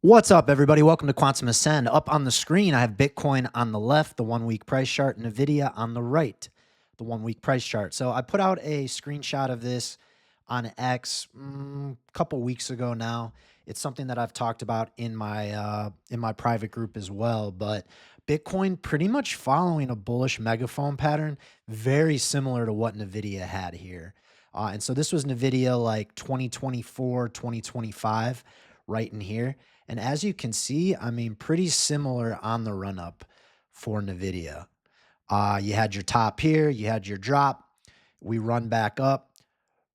What's up, everybody? Welcome to Quantum Ascend. Up on the screen, I have Bitcoin on the left, the 1-week price chart, Nvidia on the right, the 1-week price chart. So I put out a screenshot of this on X a couple weeks ago now. It's something that I've talked about in my private group as well. But Bitcoin pretty much following a bullish megaphone pattern, very similar to what Nvidia had here. And so this was Nvidia like 2024, 2025, right in here. And as you can see, I mean, pretty similar on the run up for Nvidia. You had your top here, you had your drop. We run back up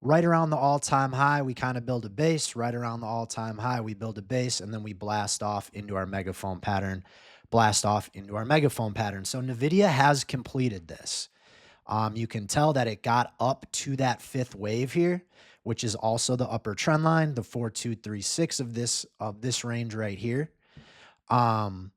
right around the all-time high. We kind of build a base right around the all-time high. We build a base and then we blast off into our megaphone pattern, blast off into our megaphone pattern. So Nvidia has completed this. You can tell that it got up to that fifth wave here, which is also the upper trend line, the 4236 of this range right here. And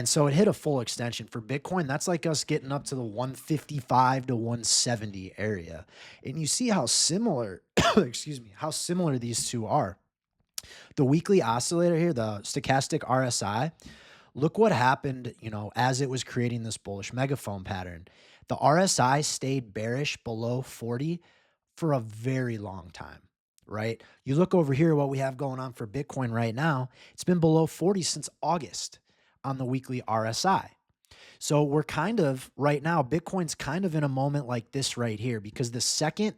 so it hit a full extension for Bitcoin. That's like us getting up to the 155 to 170 area. And you see how similar, excuse me, how similar these two are. The weekly oscillator here, the stochastic RSI, look what happened, as it was creating this bullish megaphone pattern. The RSI stayed bearish below 40 for a very long time, right? You look over here, what we have going on for Bitcoin right now, it's been below 40 since August on the weekly RSI. So we're kind of right now, Bitcoin's kind of in a moment like this right here, because the second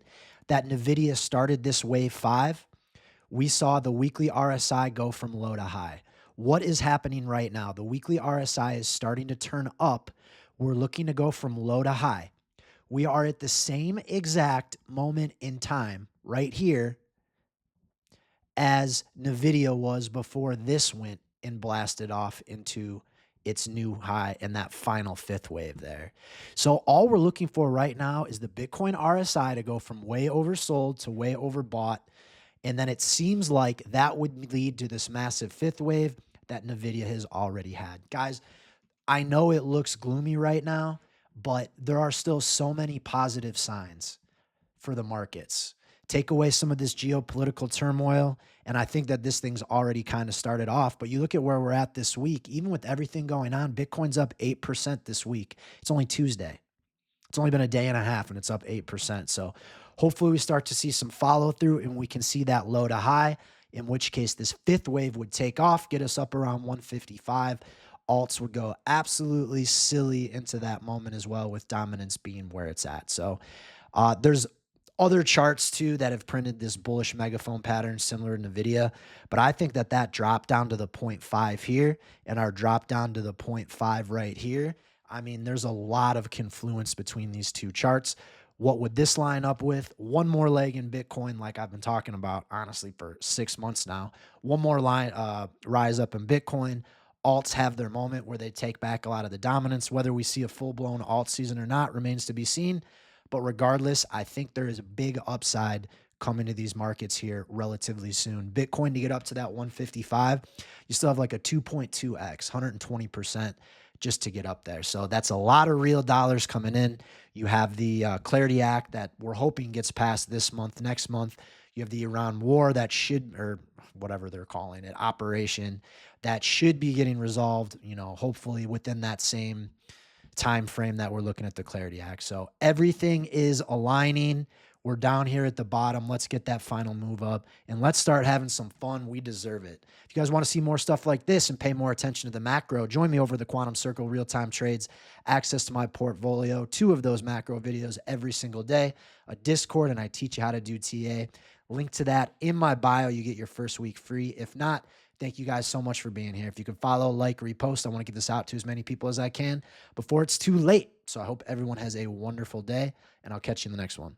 that Nvidia started this wave 5, we saw the weekly RSI go from low to high. What is happening right now? The weekly RSI is starting to turn up. We're looking to go from low to high. We are at the same exact moment in time right here as Nvidia was before this went and blasted off into its new high and that final fifth wave there. So all we're looking for right now is the Bitcoin RSI to go from way oversold to way overbought. And then it seems like that would lead to this massive fifth wave that Nvidia has already had. Guys, I know it looks gloomy right now, but there are still so many positive signs for the markets. Take away some of this geopolitical turmoil, and I think that this thing's already kind of started off. But you look at where we're at this week, even with everything going on, Bitcoin's up 8% this week. It's only Tuesday. It's only been a day and a half, and it's up 8%. So hopefully we start to see some follow through and we can see that low to high, in which case this fifth wave would take off, get us up around 155. Alts would go absolutely silly into that moment as well, with dominance being where it's at. So there's other charts too that have printed this bullish megaphone pattern similar to Nvidia, but I think that drop down to the 0.5 here and our drop down to the 0.5 right here, I mean, there's a lot of confluence between these two charts. What would this line up with? One more leg in Bitcoin, like I've been talking about, honestly, for 6 months now. One more line rise up in Bitcoin. Alts have their moment where they take back a lot of the dominance. Whether we see a full-blown alt season or not remains to be seen. But regardless, I think there is a big upside coming to these markets here relatively soon. Bitcoin to get up to that 155, you still have like a 2.2x, 120% just to get up there. So that's a lot of real dollars coming in. You have the Clarity Act that we're hoping gets passed this month, next month. You have the Iran war that should, or whatever they're calling it, operation, that should be getting resolved, hopefully within that same time frame that we're looking at the Clarity Act. So everything is aligning. We're down here at the bottom. Let's get that final move up and let's start having some fun. We deserve it. If you guys want to see more stuff like this and pay more attention to the macro, join me over the Quantum Circle real-time trades, access to my portfolio, 2 of those macro videos every single day, a Discord, and I teach you how to do TA. Link to that in my bio. You get your first week free. If not, thank you guys so much for being here. If you can follow, like, repost, I want to get this out to as many people as I can before it's too late. So I hope everyone has a wonderful day, and I'll catch you in the next one.